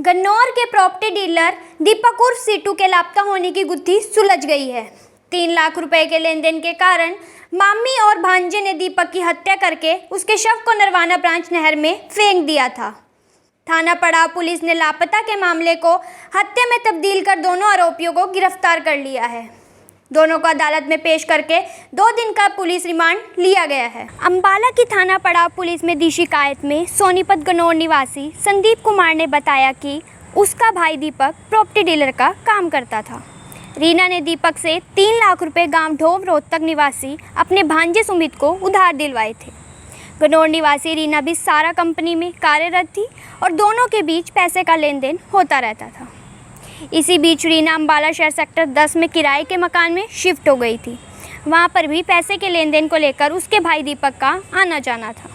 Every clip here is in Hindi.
गन्नौर के प्रॉपर्टी डीलर दीपक उर्फ सीटू के लापता होने की गुत्थी सुलझ गई है। 3 लाख रुपए के लेन देन के कारण मामी और भांजे ने दीपक की हत्या करके उसके शव को नरवाना ब्रांच नहर में फेंक दिया था। थाना पड़ाव पुलिस ने लापता के मामले को हत्या में तब्दील कर दोनों आरोपियों को गिरफ्तार कर लिया है। दोनों को अदालत में पेश करके 2 दिन का पुलिस रिमांड लिया गया है। अंबाला की थाना पड़ाव पुलिस में दी शिकायत में सोनीपत गन्नौर निवासी संदीप कुमार ने बताया कि उसका भाई दीपक प्रॉपर्टी डीलर का काम करता था। रीना ने दीपक से 3 लाख रुपए गांव ढोब रोहतक निवासी अपने भांजे सुमित को उधार दिलवाए थे। गन्नौर निवासी रीना भी सारा कंपनी में कार्यरत थी और दोनों के बीच पैसे का लेन देन होता रहता था। इसी बीच रीना अंबाला शहर सेक्टर 10 में किराए के मकान में शिफ्ट हो गई थी। वहां पर भी पैसे के लेन देन को लेकर उसके भाई दीपक का आना जाना था।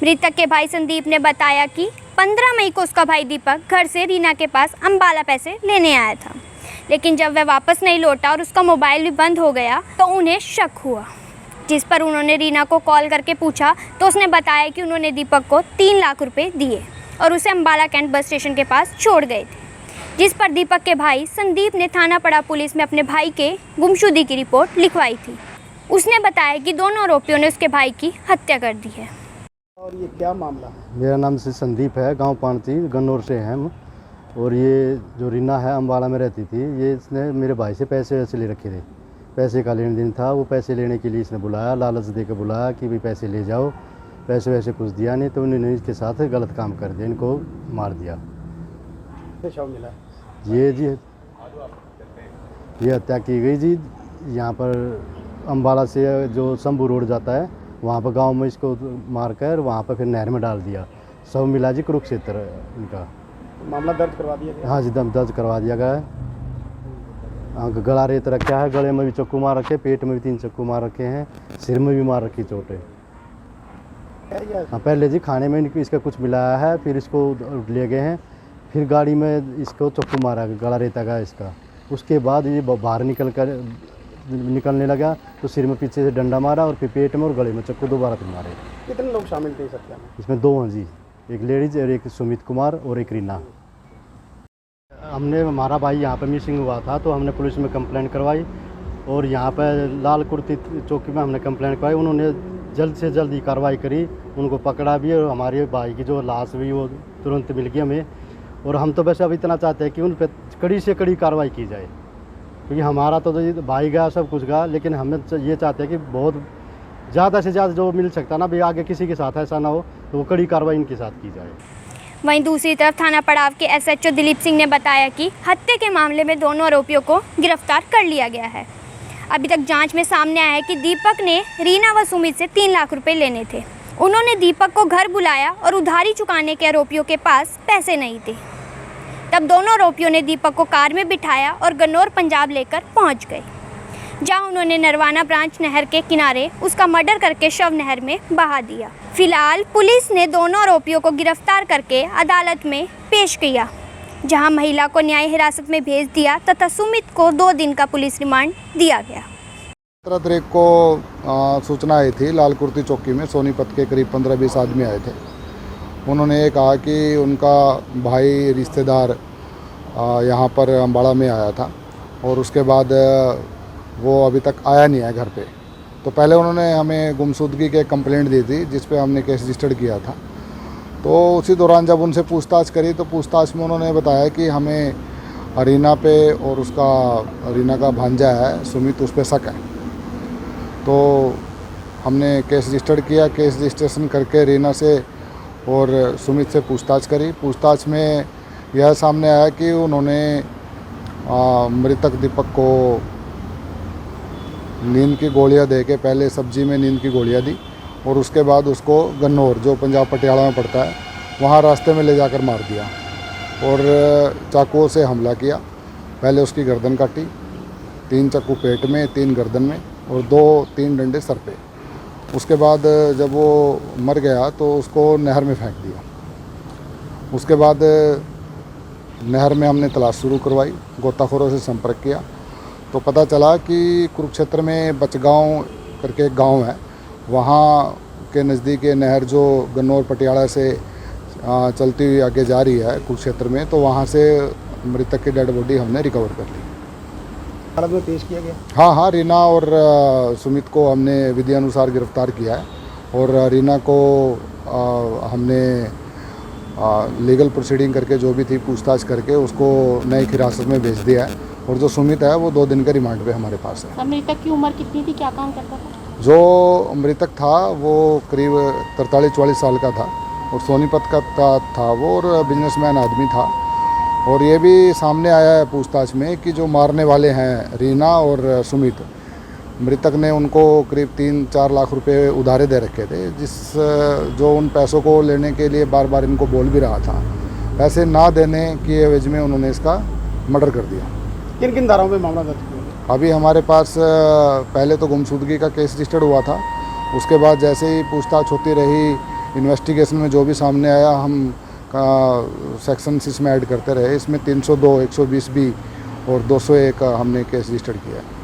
मृतक के भाई संदीप ने बताया कि 15 मई को उसका भाई दीपक घर से रीना के पास अंबाला पैसे लेने आया था, लेकिन जब वह वापस नहीं लौटा और उसका मोबाइल भी बंद हो गया तो उन्हें शक हुआ, जिस पर उन्होंने रीना को कॉल करके पूछा तो उसने बताया कि उन्होंने दीपक को 3 लाख रुपए दिए और उसे अंबाला कैंट बस स्टेशन के पास छोड़ गए थे, जिस पर दीपक के भाई संदीप ने थाना पड़ा पुलिस में अपने भाई के गुमशुदगी की रिपोर्ट लिखवाई थी। उसने बताया कि दोनों आरोपियों ने उसके भाई की हत्या कर दी है। और ये क्या मामला है? मेरा नाम से संदीप है, गांव पानती गन्नौर से हैं हम। और ये जो रीना है अंबाला में रहती थी, ये इसने मेरे भाई से पैसे वैसे ले रखे थे। पैसे का लेन देन था, वो पैसे लेने के लिए इसने बुलाया, लालच दे के बुलाया कि भाई पैसे ले जाओ। पैसे वैसे कुछ दिया नहीं तो उन्होंने इसके साथ गलत काम कर दिया, इनको मार दिया। शव मिला ये जी ये हत्या की गई जी। यहाँ पर अंबाला से जो शंभू रोड जाता है वहाँ पर गांव में इसको मारकर वहाँ पर फिर नहर में डाल दिया। शव मिला जी कुरुक्षेत्र इनका। मामला दर्ज करवा दिया गया? हाँ जी, दर्ज करवा दिया गया है। गला रेत रखा है, गले में भी चक्कू मार रखे, पेट में भी 3 चक्कू मार रखे हैं, सिर में भी मार रखी चोटें। हाँ, पहले जी खाने में इसका कुछ मिलाया है, फिर इसको ले गए हैं, फिर गाड़ी में इसको चक्कू मारा गला रेता का इसका। उसके बाद ये बाहर निकलने लगा तो सिर में पीछे से डंडा मारा और फिर पेट में और गले में चक्कू दोबारा फिर मारे। कितने लोग शामिल थे इस हत्या में? इसमें 2 हैं जी, एक लेडीज और एक सुमित कुमार और एक रीना। हमारा भाई यहाँ पर मिसिंग हुआ था तो हमने पुलिस में कंप्लेंट करवाई और यहाँ पर लाल कुर्ती चौकी में हमने कंप्लेंट करवाई। उन्होंने जल्द से जल्द ही कार्रवाई करी, उनको पकड़ा भी और हमारे भाई की जो लाश हुई वो तुरंत मिल गई हमें। और हम तो वैसे अब इतना चाहते हैं कि उन पर कड़ी से कड़ी कार्रवाई की जाए, क्योंकि हमारा तो भाई गया, सब कुछ गया, लेकिन हमें ये चाहते हैं कि बहुत ज़्यादा से ज़्यादा जो मिल सकता ना भी आगे किसी के साथ ऐसा ना हो, तो वो कड़ी कार्रवाई इनके साथ की जाए। वहीं दूसरी तरफ थाना पड़ाव के SHO दिलीप सिंह ने बताया कि हत्या के मामले में दोनों आरोपियों को गिरफ्तार कर लिया गया है। अभी तक जांच में सामने आया है कि दीपक ने रीना व सुमित से 3 लाख रुपए लेने थे। उन्होंने दीपक को घर बुलाया और उधारी चुकाने के आरोपियों के पास पैसे नहीं थे। तब दोनों आरोपियों ने दीपक को कार में बिठाया और गन्नौर पंजाब लेकर पहुंच गए, जहां उन्होंने नरवाना ब्रांच नहर के किनारे उसका मर्डर करके शव नहर में बहा दिया। फिलहाल पुलिस ने दोनों आरोपियों को गिरफ्तार करके अदालत में पेश किया, जहां महिला को न्याय हिरासत में भेज दिया तथा सुमित को 2 दिन का पुलिस रिमांड दिया गया। 17 तारीख को सूचना आई थी लाल कुर्ती चौकी में, सोनीपत के करीब 15-20 आदमी आए थे। उन्होंने ये कहा कि उनका भाई रिश्तेदार यहाँ पर अंबाला में आया था और उसके बाद वो अभी तक आया नहीं है घर पे। तो पहले उन्होंने हमें गुमशुदगी के कंप्लेंट दी थी, जिस पे हमने केस रजिस्टर्ड किया था। तो उसी दौरान जब उनसे पूछताछ करी तो पूछताछ में उन्होंने बताया कि हमें रीना पे और उसका रीना का भांजा है सुमित, उस पर शक है। तो हमने केस रजिस्टर्ड किया, केस रजिस्ट्रेशन करके रीना से और सुमित से पूछताछ करी। पूछताछ में यह सामने आया कि उन्होंने मृतक दीपक को नींद की गोलियां दे के पहले सब्जी में नींद की गोलियां दी और उसके बाद उसको गन्नौर, जो पंजाब पटियाला में पड़ता है, वहाँ रास्ते में ले जाकर मार दिया और चाकुओं से हमला किया। पहले उसकी गर्दन काटी, 3 चाकू पेट में, 3 गर्दन में और 2-3 डंडे सर पे। उसके बाद जब वो मर गया तो उसको नहर में फेंक दिया। उसके बाद नहर में हमने तलाश शुरू करवाई, गोताखोरों से संपर्क किया तो पता चला कि कुरुक्षेत्र में बचगांव करके एक गांव है, वहाँ के नज़दीक ये नहर जो गन्नौर पटियाला से चलती हुई आगे जा रही है कुरुक्षेत्र में, तो वहाँ से मृतक की डेड बॉडी हमने रिकवर कर ली। हालत में पेश किया गया। हाँ हाँ, रीना और सुमित को हमने विधि अनुसार गिरफ्तार किया है और रीना को हमने लीगल प्रोसीडिंग करके जो भी थी पूछताछ करके उसको न्यायिक हिरासत में भेज दिया है और जो सुमित है वो 2 दिन का रिमांड पे हमारे पास है। मृतक की उम्र कितनी थी, क्या काम करता था? जो मृतक था वो करीब 43-44 साल का था और सोनीपत का था वो, और बिजनेसमैन आदमी था। और ये भी सामने आया है पूछताछ में कि जो मारने वाले हैं रीना और सुमित, मृतक ने उनको करीब 3-4 लाख रुपए उधारे दे रखे थे, जो उन पैसों को लेने के लिए बार बार इनको बोल भी रहा था। पैसे ना देने की एवज में उन्होंने इसका मर्डर कर दिया। किन किन धाराओं में मामला दर्ज किया? अभी हमारे पास पहले तो गुमशुदगी का केस रजिस्टर्ड हुआ था, उसके बाद जैसे ही पूछताछ होती रही, इन्वेस्टिगेशन में जो भी सामने आया हम सेक्शन इसमें ऐड करते रहे। इसमें 302, 120B और 201 हमने केस रजिस्टर्ड किया है।